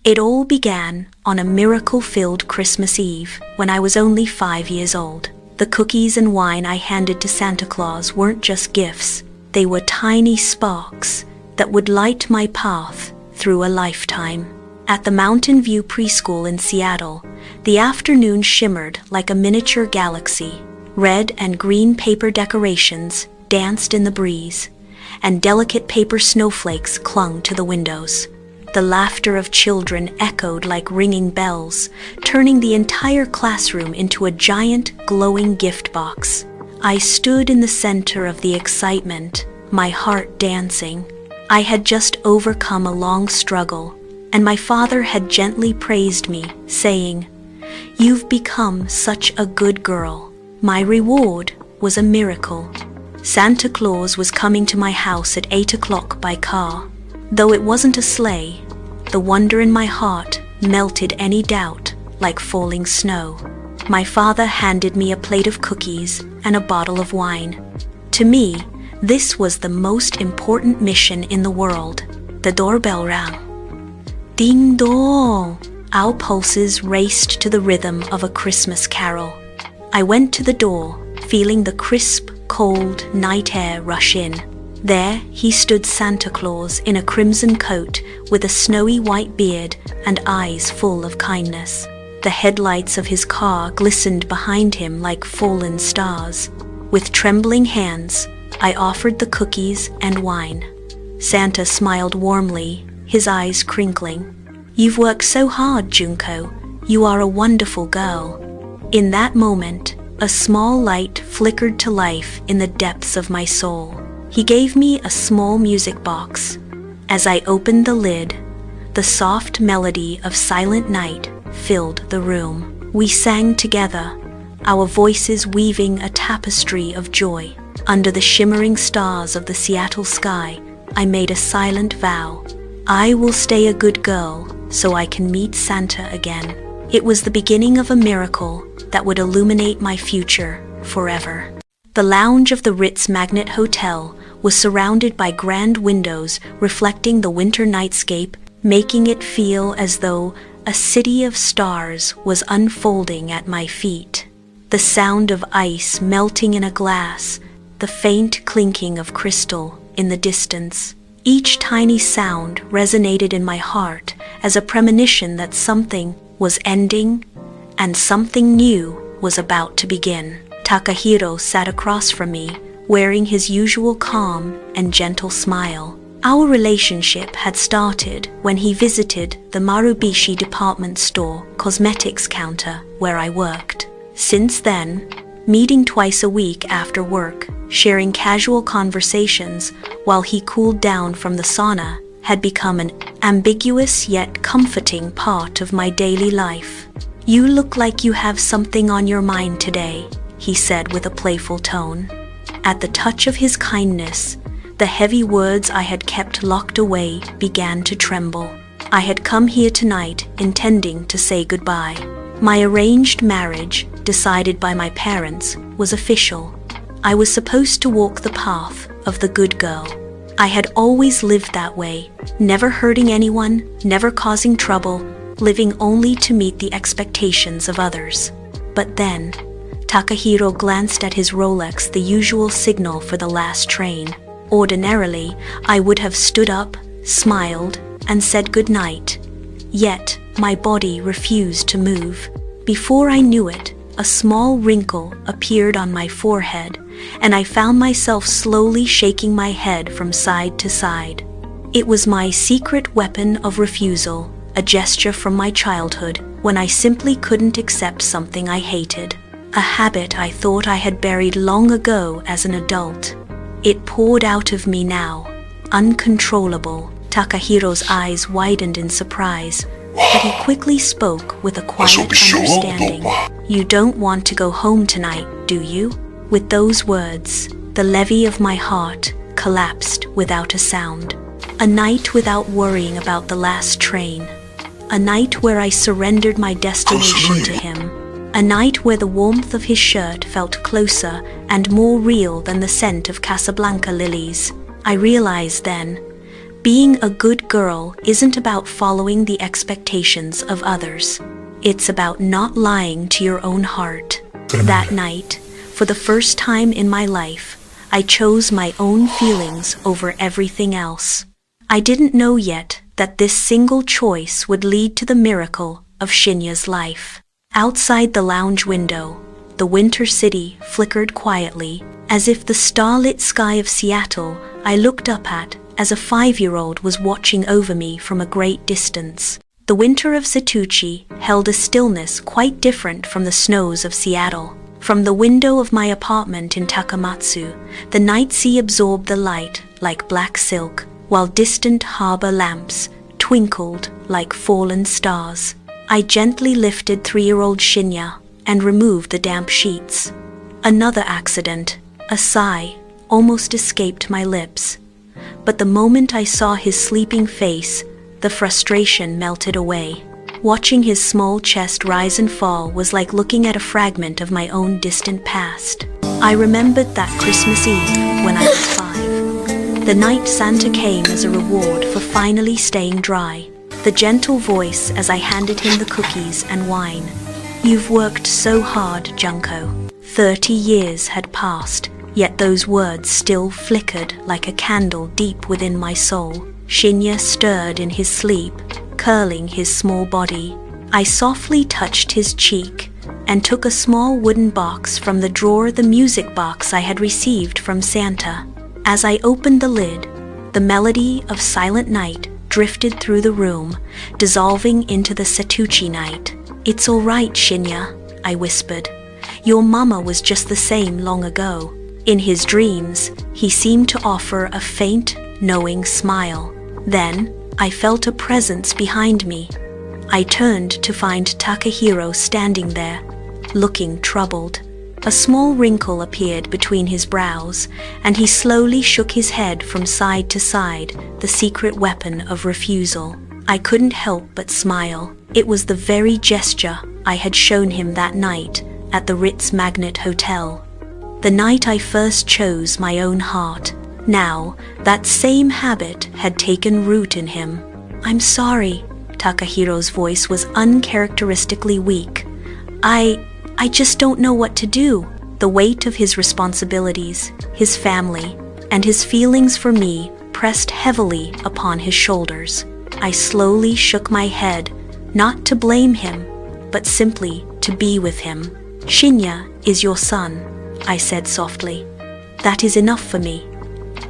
It all began on a miracle-filled Christmas Eve when I was only 5 years old. The cookies and wine I handed to Santa Claus weren't just gifts. They were tiny sparks that would light my path through a lifetime. At the Mountain View Preschool in Seattle, the afternoon shimmered like a miniature galaxy. Red and green paper decorations danced in the breeze, and delicate paper snowflakes clung to the windows. The laughter of children echoed like ringing bells, turning the entire classroom into a giant, glowing gift box. I stood in the center of the excitement, my heart dancing. I had just overcome a long struggle, and my father had gently praised me, saying, "You've become such a good girl." My reward was a miracle. Santa Claus was coming to my house at 8 o'clock by car. Though it wasn't a sleigh, the wonder in my heart melted any doubt like falling snow. My father handed me a plate of cookies and a bottle of wine. To me, this was the most important mission in the world. The doorbell rang. Ding dong! Our pulses raced to the rhythm of a Christmas carol. I went to the door, feeling the crisp, cold night air rush in. There he stood, Santa Claus, in a crimson coat with a snowy white beard and eyes full of kindness. The headlights of his car glistened behind him like fallen stars. With trembling hands, I offered the cookies and wine. Santa smiled warmly, his eyes crinkling. "You've worked so hard, Junko. You are a wonderful girl." In that moment, a small light flickered to life in the depths of my soul. He gave me a small music box. As I opened the lid, the soft melody of Silent Night filled the room. We sang together, our voices weaving a tapestry of joy. Under the shimmering stars of the Seattle sky, I made a silent vow. I will stay a good girl so I can meet Santa again. It was the beginning of a miracle that would illuminate my future forever. The lounge of the Ritz Magnet Hotel was surrounded by grand windows reflecting the winter nightscape, making it feel as though a city of stars was unfolding at my feet. The sound of ice melting in a glass, the faint clinking of crystal in the distance. Each tiny sound resonated in my heart as a premonition that something was ending and something new was about to begin. Takahiro sat across from me, wearing his usual calm and gentle smile. Our relationship had started when he visited the Marubishi department store cosmetics counter where I worked. Since then, meeting twice a week after work, sharing casual conversations while he cooled down from the sauna, had become an ambiguous yet comforting part of my daily life. "You look like you have something on your mind today," he said with a playful tone. At the touch of his kindness, the heavy words I had kept locked away began to tremble. I had come here tonight intending to say goodbye. My arranged marriage, decided by my parents, was official. I was supposed to walk the path of the good girl. I had always lived that way, never hurting anyone, never causing trouble, living only to meet the expectations of others. But then, Takahiro glanced at his Rolex, the usual signal for the last train. Ordinarily, I would have stood up, smiled, and said goodnight. Yet, my body refused to move. Before I knew it, a small wrinkle appeared on my forehead, and I found myself slowly shaking my head from side to side. It was my secret weapon of refusal, a gesture from my childhood when I simply couldn't accept something I hated. A habit I thought I had buried long ago as an adult. It poured out of me now, uncontrollable. Takahiro's eyes widened in surprise, but he quickly spoke with a quiet understanding. "You don't want to go home tonight, do you?" With those words, the levee of my heart collapsed without a sound. A night without worrying about the last train. A night where I surrendered my destination to him. A night where the warmth of his shirt felt closer and more real than the scent of Casablanca lilies. I realized then, Being a good girl isn't about following the expectations of others. It's about not lying to your own heart. That night, for the first time in my life, I chose my own feelings over everything else. I didn't know yet that this single choice would lead to the miracle of Shinya's life. Outside the lounge window, the winter city flickered quietly, as if the starlit sky of Seattle I looked up at as a 5-year-old was watching over me from a great distance. The winter of Setouchi held a stillness quite different from the snows of Seattle. From the window of my apartment in Takamatsu, the night sea absorbed the light like black silk, while distant harbor lamps twinkled like fallen stars. I gently lifted 3-year-old Shinya and removed the damp sheets. Another accident, a sigh, almost escaped my lips. But the moment I saw his sleeping face, the frustration melted away. Watching his small chest rise and fall was like looking at a fragment of my own distant past. I remembered that Christmas Eve when I was 5. The night Santa came as a reward for finally staying dry. The gentle voice as I handed him the cookies and wine. "You've worked so hard, Junko." 30 years had passed, yet those words still flickered like a candle deep within my soul. Shinya stirred in his sleep, curling his small body. I softly touched his cheek and took a small wooden box from the drawer, the music box I had received from Santa. As I opened the lid, the melody of Silent Night drifted through the room, dissolving into the Setouchi night. "It's all right, Shinya," I whispered. "Your mama was just the same long ago." In his dreams, he seemed to offer a faint, knowing smile. Then, I felt a presence behind me. I turned to find Takahiro standing there, looking troubled. A small wrinkle appeared between his brows, and he slowly shook his head from side to side, the secret weapon of refusal. I couldn't help but smile. It was the very gesture I had shown him that night at the Ritz Magnet Hotel. The night I first chose my own heart. Now, that same habit had taken root in him. "I'm sorry." Takahiro's voice was uncharacteristically weak. I just don't know what to do." The weight of his responsibilities, his family, and his feelings for me pressed heavily upon his shoulders. I slowly shook my head, not to blame him, but simply to be with him. "Shinya is your son," I said softly. "That is enough for me.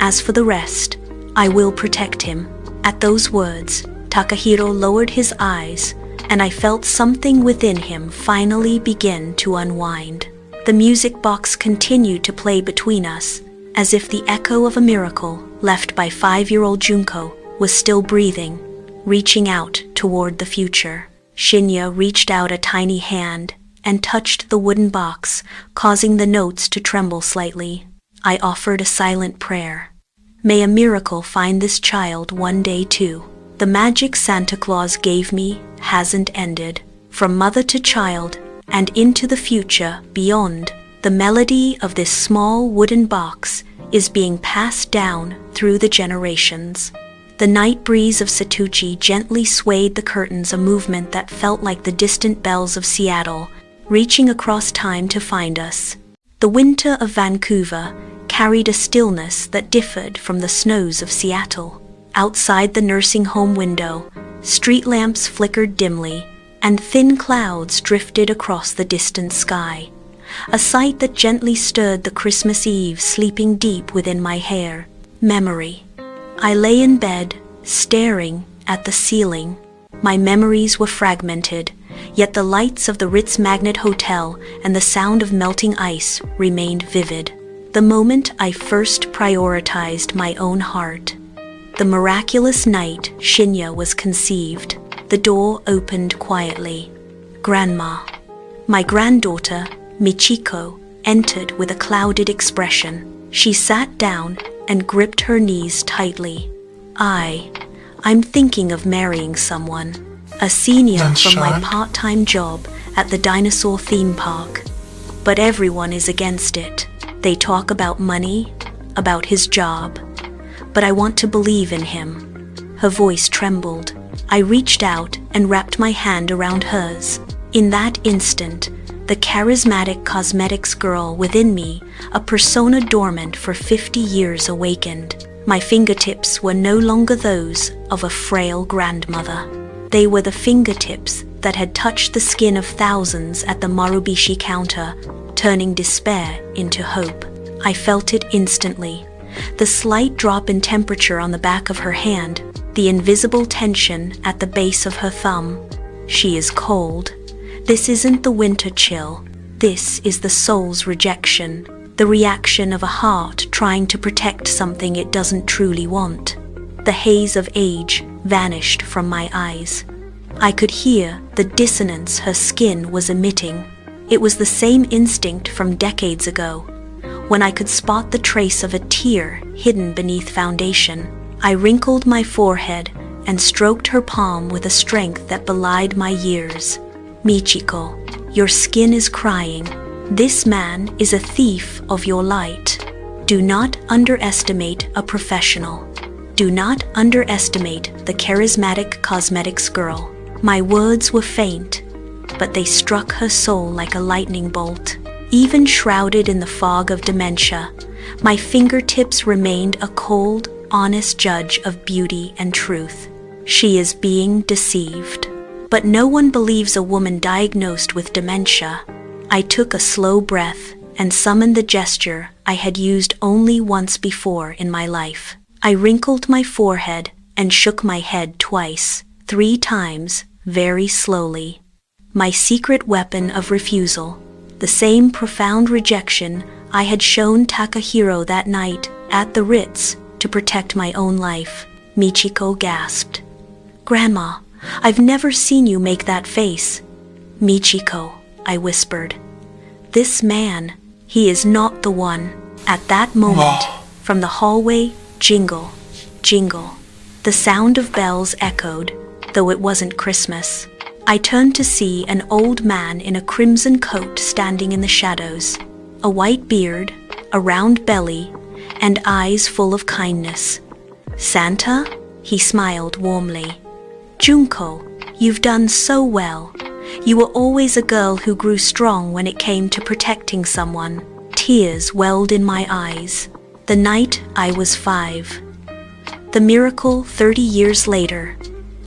As for the rest, I will protect him." At those words, Takahiro lowered his eyes, and I felt something within him finally begin to unwind. The music box continued to play between us, as if the echo of a miracle left by 5-year-old Junko was still breathing, reaching out toward the future. Shinya reached out a tiny hand and touched the wooden box, causing the notes to tremble slightly. I offered a silent prayer. "May a miracle find this child one day too." The magic Santa Claus gave me hasn't ended. From mother to child and into the future beyond, the melody of this small wooden box is being passed down through the generations. The night breeze of Setouchi gently swayed the curtains, a movement that felt like the distant bells of Seattle, reaching across time to find us. The winter of Vancouver carried a stillness that differed from the snows of Seattle. Outside the nursing home window, street lamps flickered dimly, and thin clouds drifted across the distant sky, a sight that gently stirred the Christmas Eve sleeping deep within my hair. Memory. I lay in bed, staring at the ceiling. My memories were fragmented, yet the lights of the Ritz Magnet Hotel and the sound of melting ice remained vivid. The moment I first prioritized my own heart. The miraculous night Shinya was conceived. The door opened quietly. Grandma. My granddaughter, Michiko, entered with a clouded expression. She sat down and gripped her knees tightly. I'm thinking of marrying someone. A senior from my part-time job at the dinosaur theme park. But everyone is against it. They talk about money, about his job. But I want to believe in him. Her voice trembled. I reached out and wrapped my hand around hers. In that instant, the charismatic cosmetics girl within me, a persona dormant for 50 years, awakened. My fingertips were no longer those of a frail grandmother. They were the fingertips that had touched the skin of thousands at the Marubishi counter, turning despair into hope. I felt it instantly. The slight drop in temperature on the back of her hand, the invisible tension at the base of her thumb. She is cold. This isn't the winter chill. This is the soul's rejection, the reaction of a heart trying to protect something it doesn't truly want. The haze of age vanished from my eyes. I could hear the dissonance her skin was emitting. It was the same instinct from decades ago, when I could spot the trace of a tear hidden beneath foundation. I wrinkled my forehead and stroked her palm with a strength that belied my years. Michiko, your skin is crying. This man is a thief of your light. Do not underestimate a professional. Do not underestimate the charismatic cosmetics girl. My words were faint, but they struck her soul like a lightning bolt. Even shrouded in the fog of dementia, my fingertips remained a cold, honest judge of beauty and truth. She is being deceived. But no one believes a woman diagnosed with dementia. I took a slow breath and summoned the gesture I had used only once before in my life. I wrinkled my forehead and shook my head twice, 3 times, very slowly. My secret weapon of refusal, the same profound rejection I had shown Takahiro that night at the Ritz to protect my own life. Michiko gasped. Grandma, I've never seen you make that face. Michiko, I whispered. This man, he is not the one. At that moment, from the hallway, jingle, jingle. The sound of bells echoed, though it wasn't Christmas. I turned to see an old man in a crimson coat standing in the shadows. A white beard, a round belly, and eyes full of kindness. Santa? He smiled warmly. Junko, you've done so well. You were always a girl who grew strong when it came to protecting someone. Tears welled in my eyes. The night I was 5. The miracle 30 years later.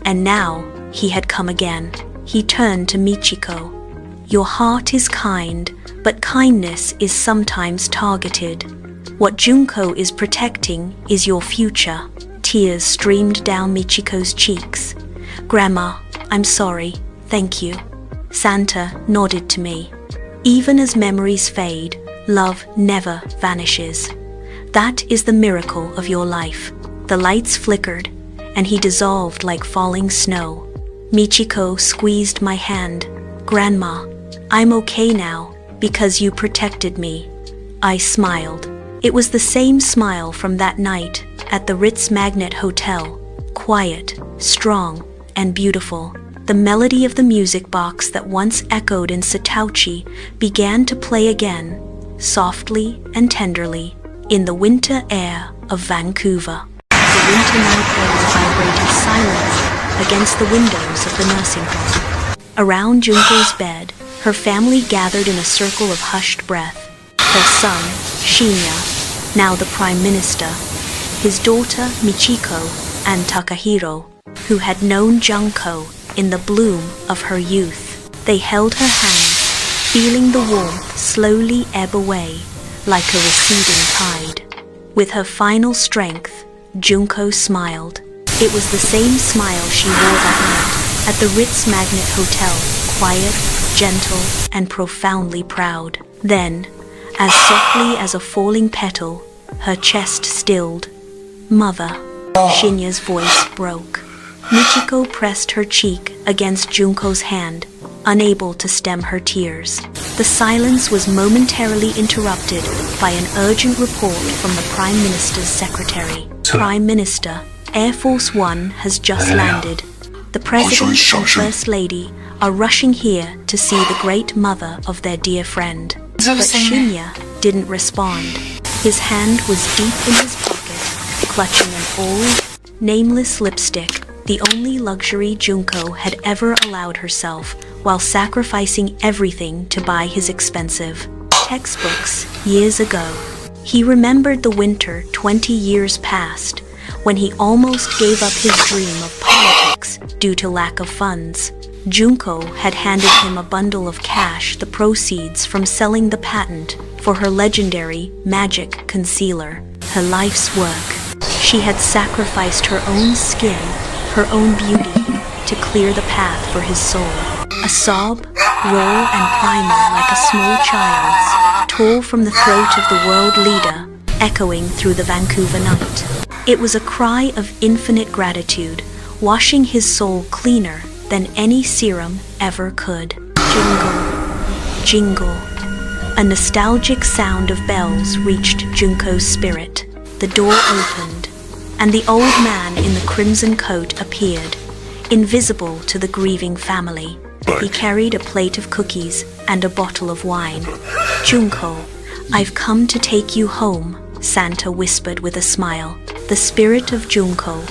And now he had come again. He turned to Michiko. Your heart is kind, but kindness is sometimes targeted. What Junko is protecting is your future. Tears streamed down Michiko's cheeks. Grandma, I'm sorry. Thank you. Santa nodded to me. Even as memories fade, love never vanishes. That is the miracle of your life. The lights flickered, and he dissolved like falling snow. Michiko squeezed my hand. Grandma, I'm okay now, because you protected me. I smiled. It was the same smile from that night at the Ritz Magnet Hotel. Quiet, strong, and beautiful. The melody of the music box that once echoed in Setauchi began to play again, softly and tenderly, in the winter air of Vancouver. The winter night air vibrated silently against the windows of the nursing home. Around Junko's bed, her family gathered in a circle of hushed breath. Her son, Shinya, now the Prime Minister, his daughter, Michiko, and Takahiro, who had known Junko in the bloom of her youth. They held her hands, feeling the warmth slowly ebb away like a receding tide. With her final strength, Junko smiled. It was the same smile she wore that night at the Ritz Magnet Hotel, quiet, gentle, and profoundly proud. Then, as softly as a falling petal, her chest stilled. Mother, Shinya's voice broke. Michiko pressed her cheek against Junko's hand, unable to stem her tears. The silence was momentarily interrupted by an urgent report from the Prime Minister's secretary. Prime Minister, Air Force One has just landed. The President and First Lady are rushing here to see the great mother of their dear friend. But Shinya didn't respond. His hand was deep in his pocket, clutching an old, nameless lipstick, the only luxury Junko had ever allowed herself, while sacrificing everything to buy his expensive textbooks years ago. He remembered the winter 20 years past, when he almost gave up his dream of politics due to lack of funds. Junko had handed him a bundle of cash, the proceeds from selling the patent for her legendary magic concealer, her life's work. She had sacrificed her own skin, her own beauty, to clear the path for his soul. A sob, raw and primal like a small child's, tore from the throat of the world leader, echoing through the Vancouver night. It was a cry of infinite gratitude, washing his soul cleaner than any serum ever could. Jingle, jingle. A nostalgic sound of bells reached Junko's spirit. The door opened, and the old man in the crimson coat appeared, invisible to the grieving family. He carried a plate of cookies and a bottle of wine. Junko, I've come to take you home, Santa whispered with a smile. The spirit of Junko,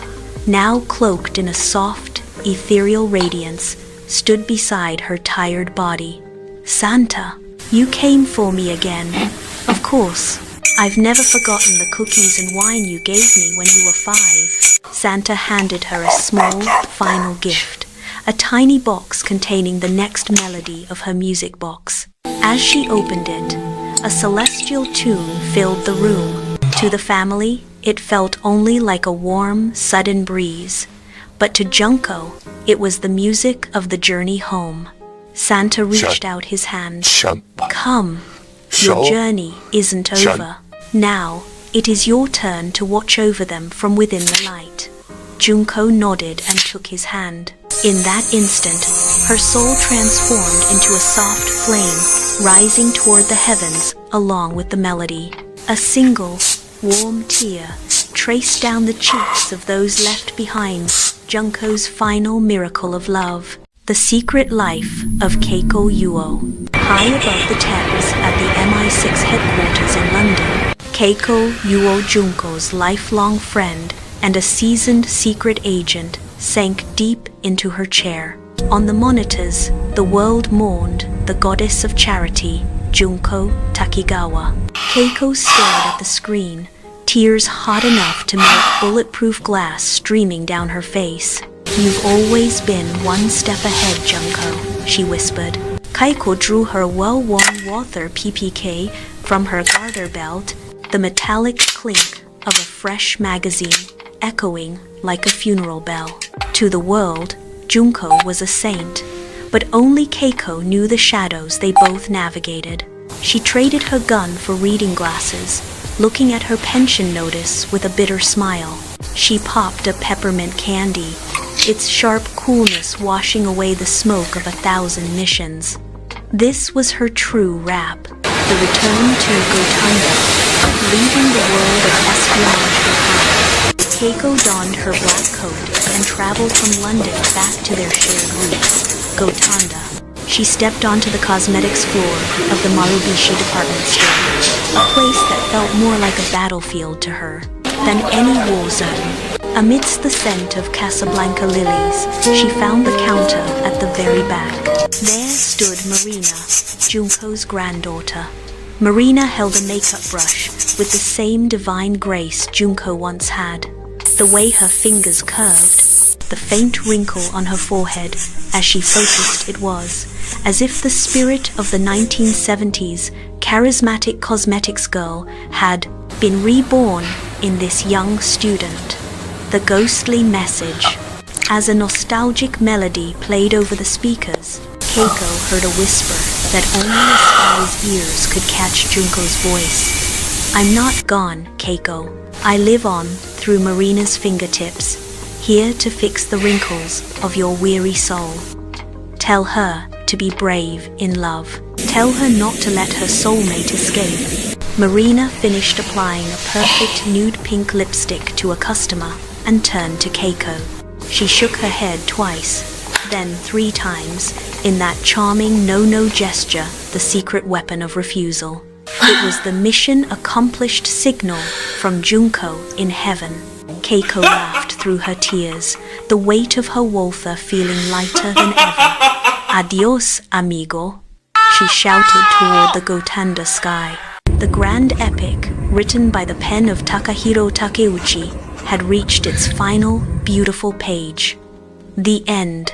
now cloaked in a soft, ethereal radiance, stood beside her tired body. Santa, you came for me again. Of course, I've never forgotten the cookies and wine you gave me when you were 5. Santa handed her a small, final gift, a tiny box containing the next melody of her music box. As she opened it, a celestial tune filled the room. To the family, it felt only like a warm, sudden breeze. But to Junko, it was the music of the journey home. Santa reached out his hand. Come, your journey isn't over. Now, it is your turn to watch over them from within the light. Junko nodded and took his hand. In that instant, her soul transformed into a soft flame, rising toward the heavens along with the melody. A single, warm tear traced down the cheeks of those left behind, Junko's final miracle of love. The Secret Life of Keiko Yuo. High above the terrace at the MI6 headquarters in London, Keiko Yuo, Junko's lifelong friend and a seasoned secret agent, sank deep into her chair. On the monitors, the world mourned the goddess of charity, Junko Takigawa. Keiko stared at the screen, tears hot enough to melt bulletproof glass streaming down her face. You've always been one step ahead, Junko, she whispered. Keiko drew her well-worn Walther PPK from her garter belt, the metallic clink of a fresh magazine echoing like a funeral bell. To the world, Junko was a saint, but only Keiko knew the shadows they both navigated. She traded her gun for reading glasses, looking at her pension notice with a bitter smile. She popped a peppermint candy, its sharp coolness washing away the smoke of 1,000 missions. This was her true rap, the return to Gotanda, leaving the world of espionage behind. Keiko donned her black coat and traveled from London back to their shared roots, Gotanda. She stepped onto the cosmetics floor of the Marubishi department store, a place that felt more like a battlefield to her than any war zone. Amidst the scent of Casablanca lilies, she found the counter at the very back. There stood Marina, Junko's granddaughter. Marina held a makeup brush with the same divine grace Junko once had. The way her fingers curved, the faint wrinkle on her forehead as she focused, it was as if the spirit of the 1970s charismatic cosmetics girl had been reborn in this young student. The ghostly message. As a nostalgic melody played over the speakers, Keiko heard a whisper that only a spy's ears could catch Junko's voice. I'm not gone, Keiko. I live on through Marina's fingertips, here to fix the wrinkles of your weary soul. Tell her to be brave in love. Tell her not to let her soulmate escape. Marina finished applying a perfect nude pink lipstick to a customer and turned to Keiko. She shook her head twice, then 3 times, in that charming no-no gesture, the secret weapon of refusal. It was the mission accomplished signal from Junko in heaven. Keiko laughed through her tears, the weight of her Walther feeling lighter than ever. Adios, amigo, she shouted toward the Gotanda sky. The grand epic, written by the pen of Takahiro Takeuchi, had reached its final, beautiful page. The end.